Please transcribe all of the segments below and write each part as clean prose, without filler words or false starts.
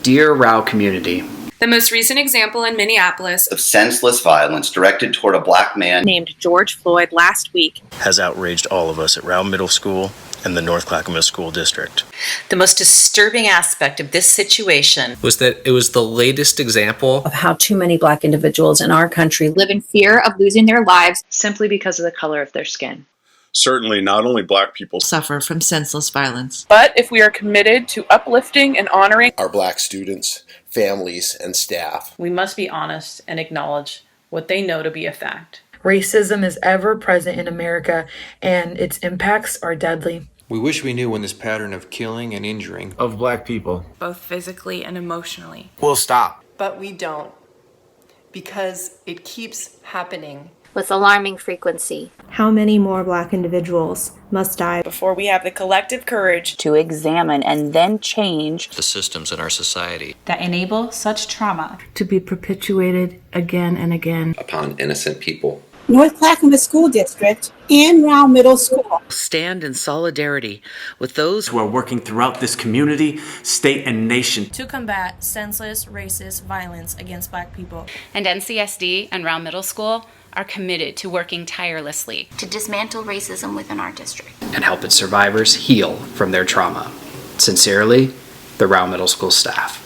Dear Rowe community, The most recent example in Minneapolis of senseless violence directed toward a black man named George Floyd last week has outraged all of us at Rowe Middle School and the North Clackamas School District. The most disturbing aspect of this situation was that it was the latest example of how too many Black individuals in our country live in fear of losing their lives simply because of the color of their skin. Certainly, not only Black people suffer from senseless violence. But if we are committed to uplifting and honoring our Black students, families, and staff, we must be honest and acknowledge what they know to be a fact. Racism is ever present in America, and its impacts are deadly. We wish we knew when this pattern of killing and injuring of Black people, both physically and emotionally, will stop. But we don't, because it keeps happening with alarming frequency. How many more Black individuals must die before we have the collective courage to examine and then change the systems in our society that enable such trauma to be perpetuated again and again upon innocent people? North Clackamas School District and Rowe Middle School stand in solidarity with those who are working throughout this community, state, and nation to combat senseless racist violence against Black people. And NCSD and Rowe Middle School are committed to working tirelessly to dismantle racism within our district and help its survivors heal from their trauma. Sincerely, the Rowe Middle School staff.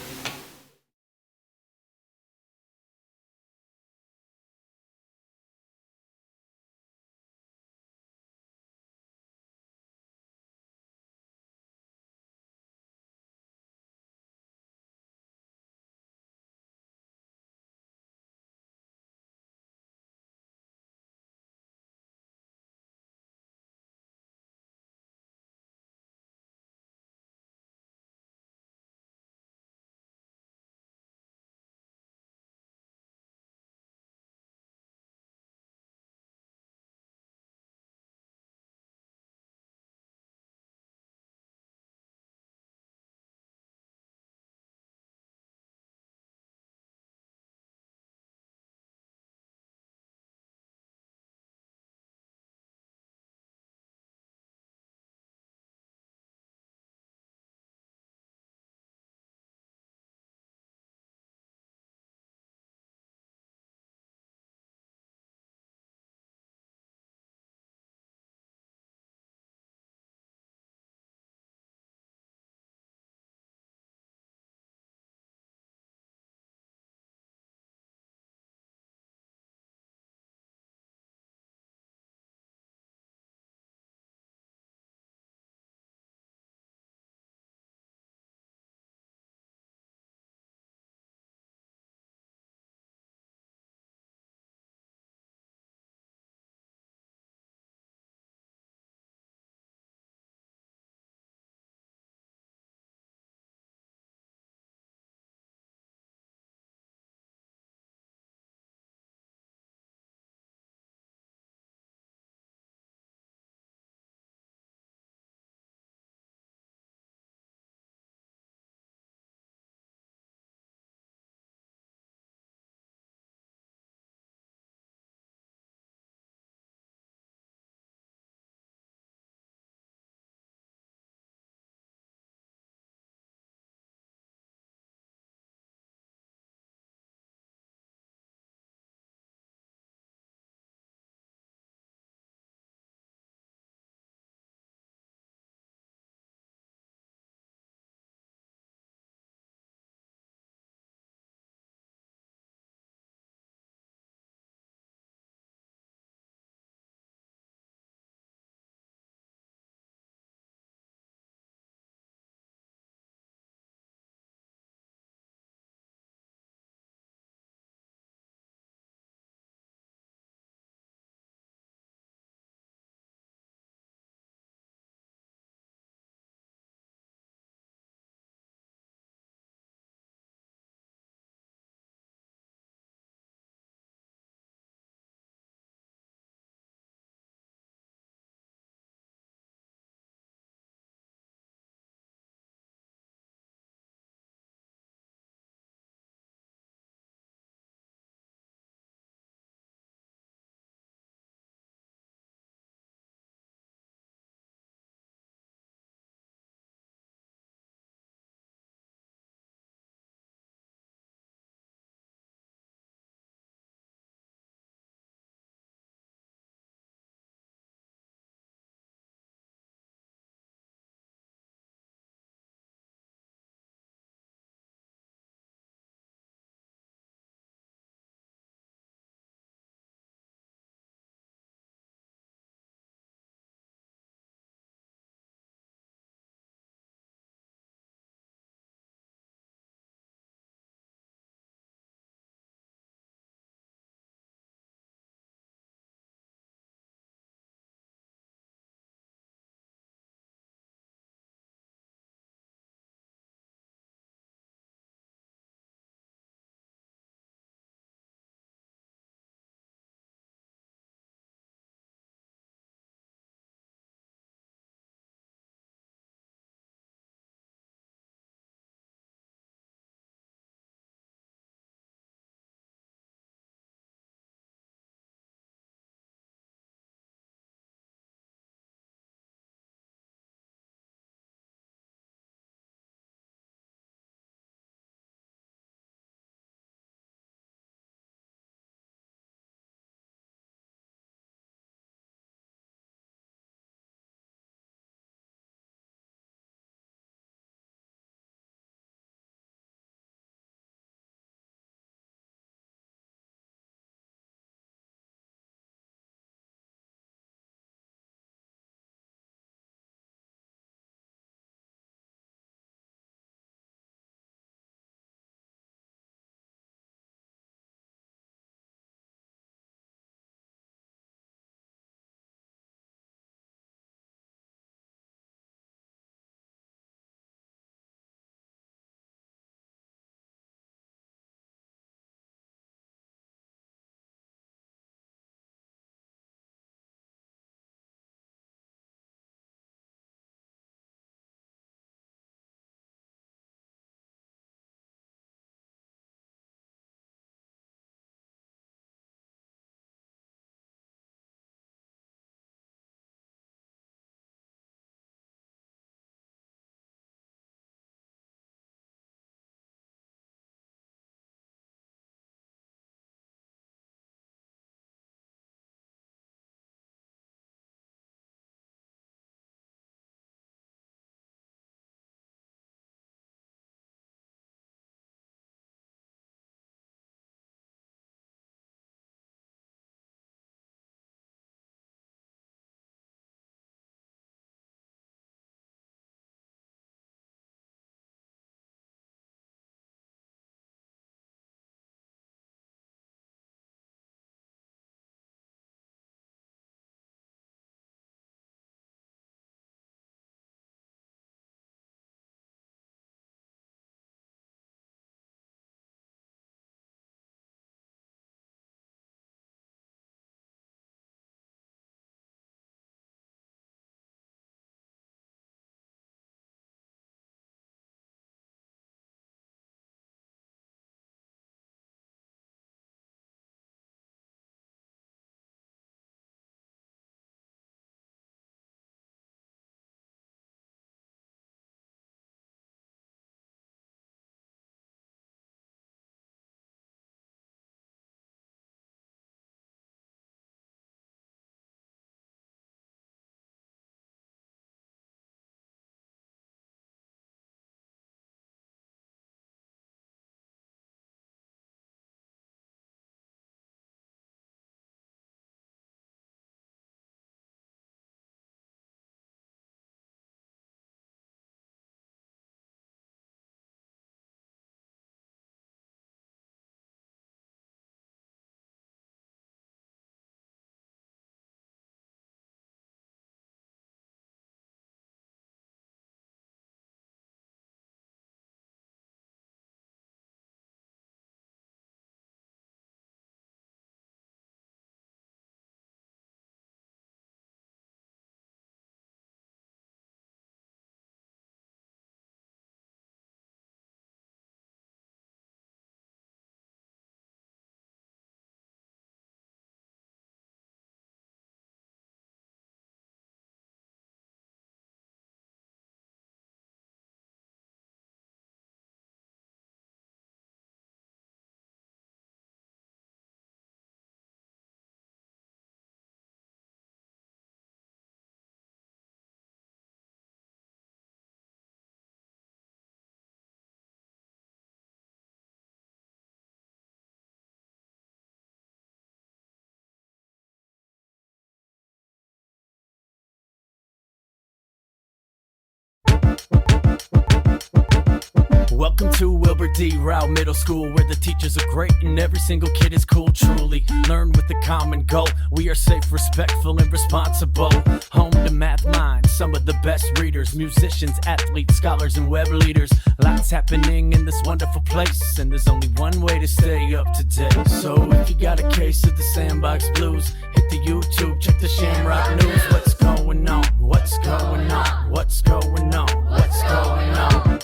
Welcome to Wilbur D. Rowe Middle School, where the teachers are great and every single kid is cool. Truly learn with the common goal. We are safe, respectful, and responsible. Home to math minds, some of the best readers, musicians, athletes, scholars, and web leaders. Lots happening in this wonderful place, and there's only one way to stay up to date. So if you got a case of the Sandbox Blues, hit the YouTube, check the Shamrock News. What's going on? What's going on? What's going on? What's going on?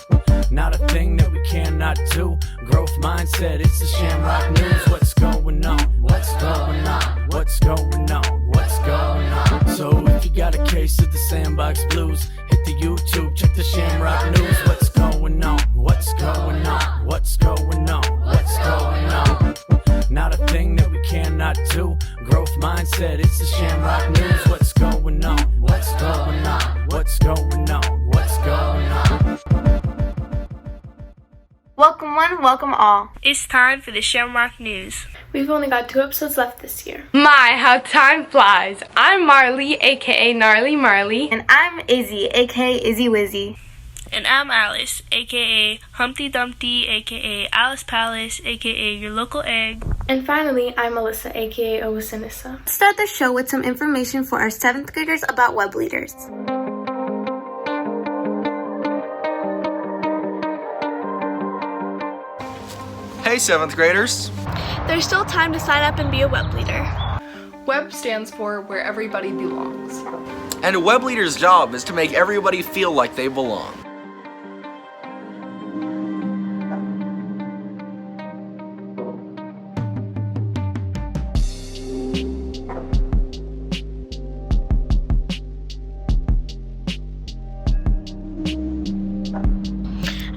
Not a thing that we cannot do. Growth mindset, it's the Shamrock News. What's going on? What's going on? What's going on? What's going on? So if you got a case of the Sandbox Blues, hit the YouTube, check the Shamrock News. What's going on? What's going on? What's going on? What's going on? Not a thing that we cannot do. Growth mindset, it's the Shamrock News. What's going on? What's going on? What's going on? What's going on? Welcome one, welcome all. It's time for the Shamrock News. We've only got 2 episodes left this year. My, how time flies. I'm Marley, aka Gnarly Marley. And I'm Izzy, aka Izzy Wizzy. And I'm Alice, aka Humpty Dumpty, aka Alice Palace, aka Your Local Egg. And finally, I'm Melissa, aka Owasinissa. Let's start the show with some information for our 7th graders about web leaders. Hey 7th graders! There's still time to sign up and be a web leader. WEB stands for Where Everybody Belongs. And a web leader's job is to make everybody feel like they belong.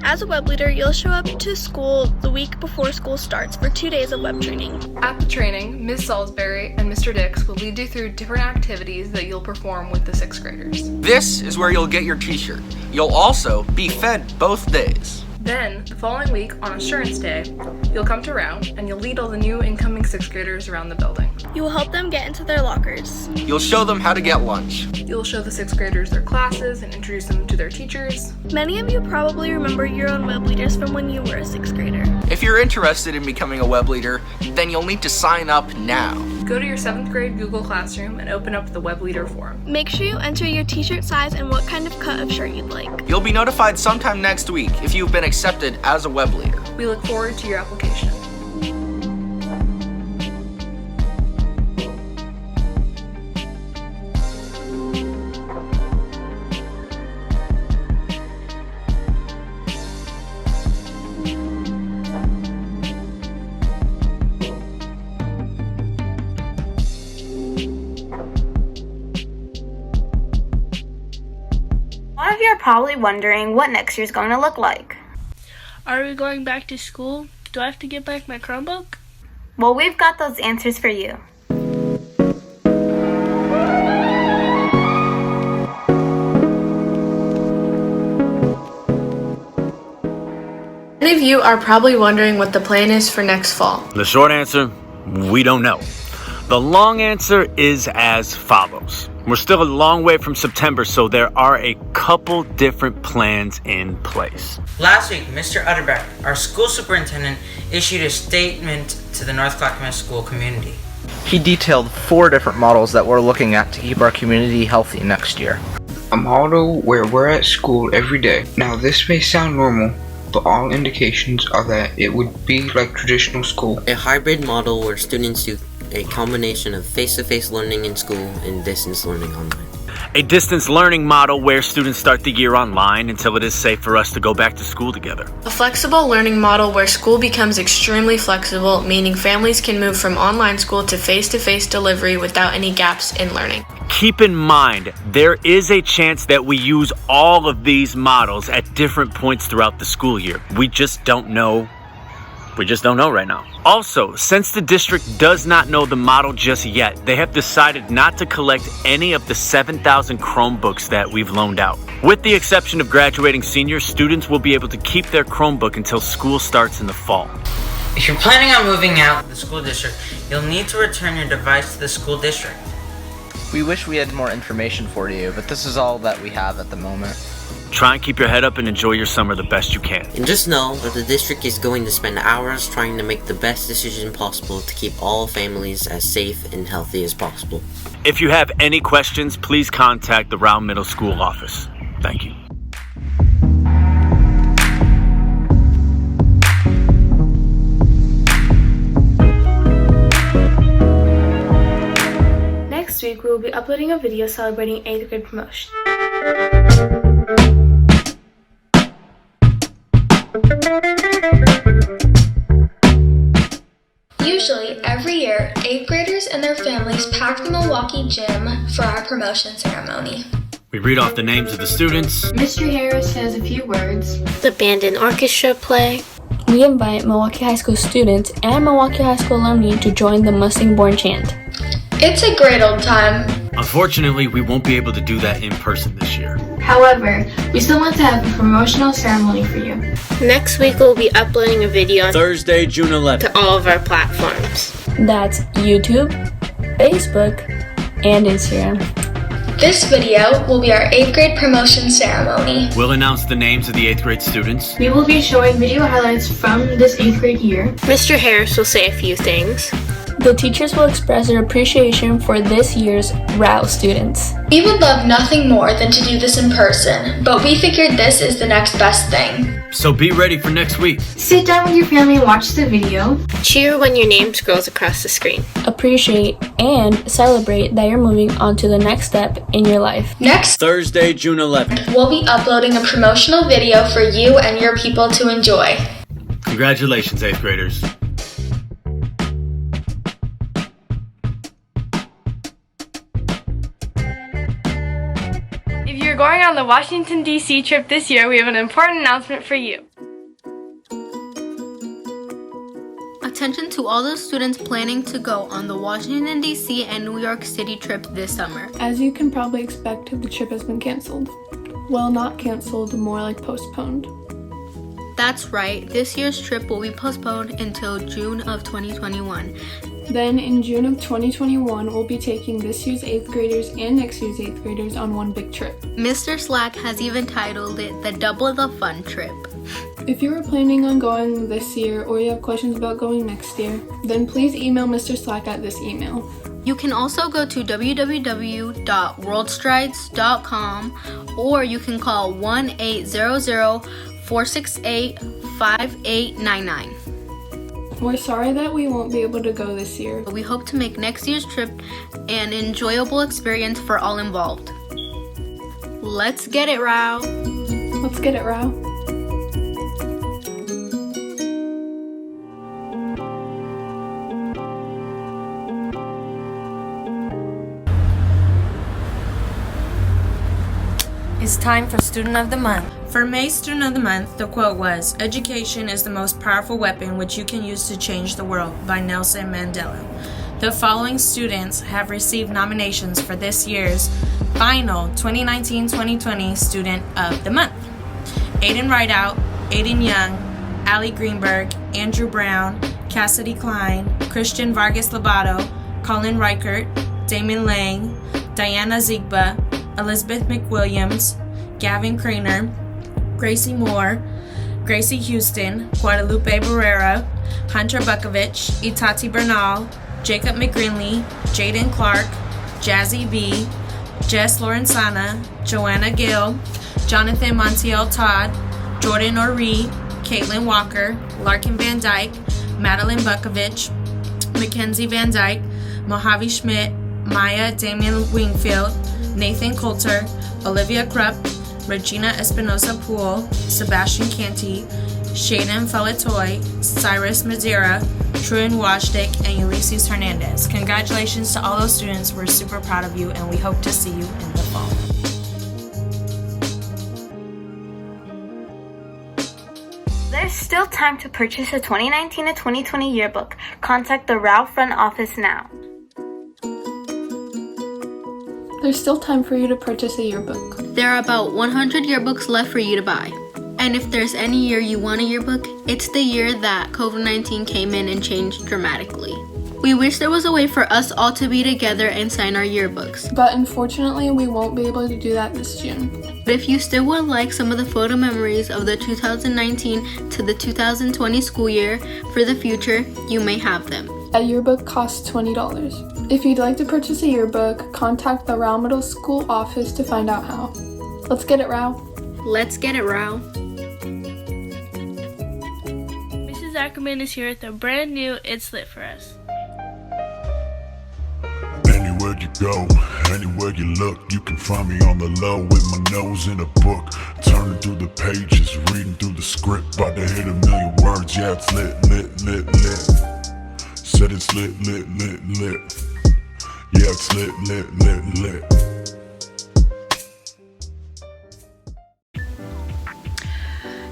As a web leader, you'll show up to school the week before school starts for 2 days of web training. At the training, Ms. Salisbury and Mr. Dix will lead you through different activities that you'll perform with the 6th graders. This is where you'll get your t-shirt. You'll also be fed both days. Then, the following week, on Assurance Day, you'll come to Rowe and you'll lead all the new incoming 6th graders around the building. You will help them get into their lockers. You'll show them how to get lunch. You'll show the 6th graders their classes and introduce them to their teachers. Many of you probably remember your own web leaders from when you were a 6th grader. If you're interested in becoming a web leader, then you'll need to sign up now. Go to your 7th grade Google Classroom and open up the web leader form. Make sure you enter your t-shirt size and what kind of cut of shirt you'd like. You'll be notified sometime next week if you've been accepted as a web leader. We look forward to your application. A lot of you are probably wondering what next year's going to look like. Are we going back to school? Do I have to get back my Chromebook? Well, we've got those answers for you. Many of you are probably wondering what the plan is for next fall. The short answer, we don't know. The long answer is as follows. We're still a long way from September, so there are a couple different plans in place. Last week, Mr. Utterbeck, our school superintendent, issued a statement to the North Clackamas school community. He detailed 4 different models that we're looking at to keep our community healthy next year. A model where we're at school every day. Now this may sound normal, but all indications are that it would be like traditional school. A hybrid model where students do a combination of face-to-face learning in school and distance learning online. A distance learning model where students start the year online until it is safe for us to go back to school together. A flexible learning model where school becomes extremely flexible, meaning families can move from online school to face-to-face delivery without any gaps in learning. Keep in mind, there is a chance that we use all of these models at different points throughout the school year. We just don't know right now. Also, since the district does not know the model just yet, they have decided not to collect any of the 7,000 Chromebooks that we've loaned out. With the exception of graduating seniors, students will be able to keep their Chromebook until school starts in the fall. If you're planning on moving out of the school district, you'll need to return your device to the school district. We wish we had more information for you, but this is all that we have at the moment. Try and keep your head up and enjoy your summer the best you can. And just know that the district is going to spend hours trying to make the best decision possible to keep all families as safe and healthy as possible. If you have any questions, please contact the Rowe Middle School office. Thank you. Next week, we will be uploading a video celebrating 8th grade promotion. Usually, every year, 8th graders and their families pack the Milwaukee gym for our promotion ceremony. We read off the names of the students. Mr. Harris says a few words. The band and orchestra play. We invite Milwaukee High School students and Milwaukee High School alumni to join the Mustang Born Chant. It's a great old time. Unfortunately, we won't be able to do that in person this year. However, we still want to have a promotional ceremony for you. Next week, we'll be uploading a video Thursday, June 11th. to all of our platforms. That's YouTube, Facebook, and Instagram. This video will be our 8th grade promotion ceremony. We'll announce the names of the 8th grade students. We will be showing video highlights from this 8th grade year. Mr. Harris will say a few things. The teachers will express their appreciation for this year's Rowe students. We would love nothing more than to do this in person, but we figured this is the next best thing. So be ready for next week. Sit down with your family and watch the video. Cheer when your name scrolls across the screen. Appreciate and celebrate that you're moving on to the next step in your life. Next Thursday, June 11th. we'll be uploading a promotional video for you and your people to enjoy. Congratulations, 8th graders. If you're going on the Washington, D.C. trip this year, we have an important announcement for you. Attention to all those students planning to go on the Washington, D.C. and New York City trip this summer. As you can probably expect, the trip has been canceled. Well, not canceled, more like postponed. That's right, this year's trip will be postponed until June of 2021. Then in June of 2021, we'll be taking this year's 8th graders and next year's 8th graders on one big trip. Mr. Slack has even titled it the Double the Fun Trip. If you are planning on going this year or you have questions about going next year, then please email Mr. Slack at this email. You can also go to www.worldstrides.com or you can call 1-800-468-5899. We're sorry that we won't be able to go this year. We hope to make next year's trip an enjoyable experience for all involved. Let's get it, Rowe. Let's get it, Rowe. It's time for Student of the Month. For May's Student of the Month, the quote was, "Education is the most powerful weapon which you can use to change the world," by Nelson Mandela. The following students have received nominations for this year's final 2019-2020 Student of the Month. Aiden Rideout, Aiden Young, Allie Greenberg, Andrew Brown, Cassidy Klein, Christian Vargas Lobato, Colin Reichert, Damon Lang, Diana Ziegba, Elizabeth McWilliams, Gavin Craner, Gracie Moore, Gracie Houston, Guadalupe Barrera, Hunter Bukovich, Itati Bernal, Jacob McGrinley, Jaden Clark, Jazzy B, Jess Lorenzana, Joanna Gill, Jonathan Montiel Todd, Jordan Oree, Caitlin Walker, Larkin Van Dyke, Madeline Bukovich, Mackenzie Van Dyke, Mojave Schmidt, Maya Damian Wingfield, Nathan Coulter, Olivia Krupp, Regina Espinosa Poole, Sebastian Canty, Shaden Falatoy, Cyrus Madeira, Truan Washdick, and Ulysses Hernandez. Congratulations to all those students. We're super proud of you, and we hope to see you in the fall. There's still time to purchase a 2019 to 2020 yearbook. Contact the Rowe front office now. There's still time for you to purchase a yearbook. There are about 100 yearbooks left for you to buy. And if there's any year you want a yearbook, it's the year that COVID-19 came in and changed dramatically. We wish there was a way for us all to be together and sign our yearbooks. But unfortunately, we won't be able to do that this June. But if you still would like some of the photo memories of the 2019 to the 2020 school year for the future, you may have them. A yearbook costs $20. If you'd like to purchase a yearbook, contact the Rowe Middle School office to find out how. Let's get it, Rowe. Let's get it, Rowe. Mrs. Ackerman is here with a brand new It's Lit for us. Anywhere you go, anywhere you look, you can find me on the low with my nose in a book, turning through the pages, reading through the script, about to hit a million words. Yeah, it's lit, lit, lit, lit. Said it's lit, lit, lit, lit. Yeah, it's lit, lit, lit, lit.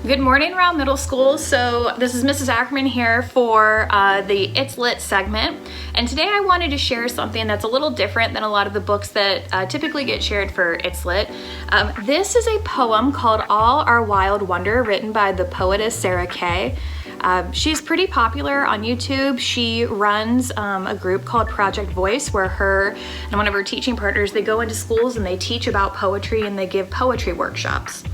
Good morning, Rowe Middle School. So this is Mrs. Ackerman here for the It's Lit segment. And today I wanted to share something that's a little different than a lot of the books that typically get shared for It's Lit. This is a poem called All Our Wild Wonder, written by the poetess Sarah Kay. She's pretty popular on YouTube. She runs a group called Project Voice, where her and one of her teaching partners, they go into schools and they teach about poetry and they give poetry workshops.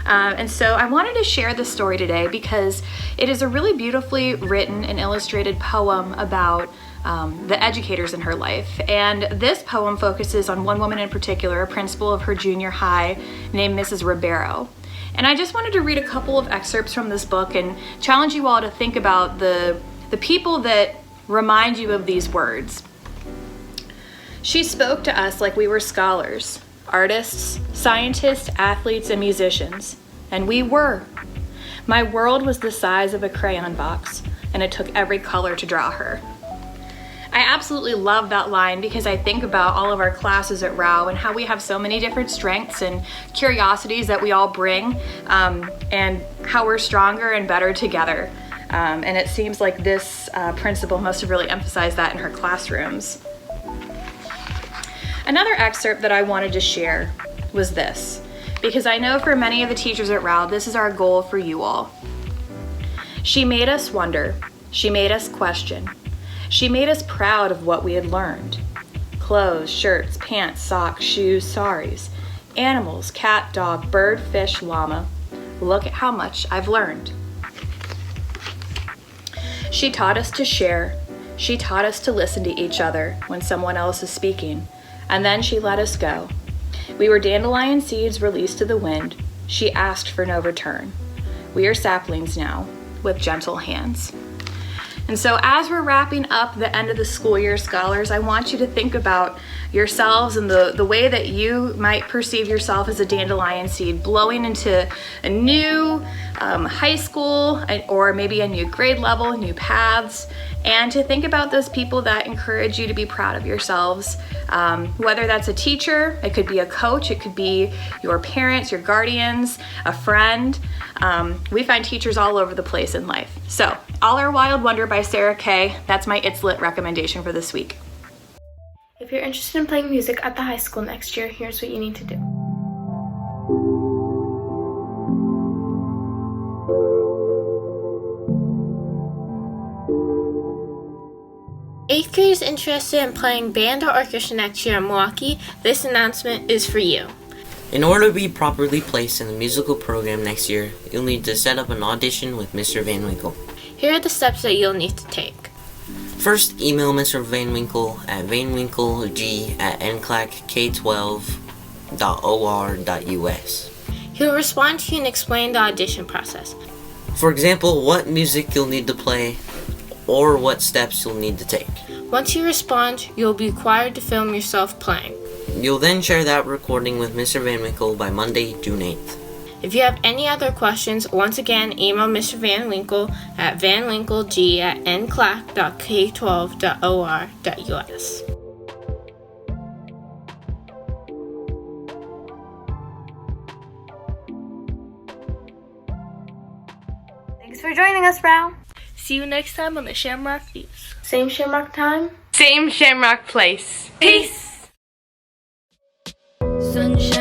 And so I wanted to share this story today because it is a really beautifully written and illustrated poem about the educators in her life. And this poem focuses on one woman in particular, a principal of her junior high named Mrs. Ribeiro. And I just wanted to read a couple of excerpts from this book and challenge you all to think about the people that remind you of these words. She spoke to us like we were scholars, artists, scientists, athletes, and musicians. And we were. My world was the size of a crayon box, and it took every color to draw her. I absolutely love that line because I think about all of our classes at Rowe and how we have so many different strengths and curiosities that we all bring, and how we're stronger and better together. And it seems like this principal must have really emphasized that in her classrooms. Another excerpt that I wanted to share was this, because I know for many of the teachers at Rowe, this is our goal for you all. She made us wonder. She made us question. She made us proud of what we had learned. Clothes, shirts, pants, socks, shoes, saris, animals, cat, dog, bird, fish, llama. Look at how much I've learned. She taught us to share. She taught us to listen to each other when someone else is speaking. And then she let us go. We were dandelion seeds released to the wind. She asked for no return. We are saplings now, with gentle hands. And so as we're wrapping up the end of the school year, scholars, I want you to think about yourselves and the way that you might perceive yourself as a dandelion seed blowing into a new high school, or maybe a new grade level, new paths, and to think about those people that encourage you to be proud of yourselves. Whether that's a teacher, it could be a coach, it could be your parents, your guardians, a friend. We find teachers all over the place in life. So, All Our Wild Wonder by Sarah Kay, that's my It's Lit recommendation for this week. If you're interested in playing music at the high school next year, here's what you need to do. Eighth graders interested in playing band or orchestra next year in Milwaukee, this announcement is for you. In order to be properly placed in the musical program next year, you'll need to set up an audition with Mr. Van Winkle. Here are the steps that you'll need to take. First, email Mr. Van Winkle at vanwinkleg@nclac.k12.or.us. He'll respond to you and explain the audition process. For example, what music you'll need to play, or what steps you'll need to take. Once you respond, you'll be required to film yourself playing. You'll then share that recording with Mr. Van Winkle by Monday, June 8th. If you have any other questions, once again, email Mr. Van Winkle at vanwinkleg@nclac.k12.or.us. Thanks for joining us, Rowe. See you next time on the Shamrock News. Same Shamrock time. Same Shamrock place. Peace. Sunshine.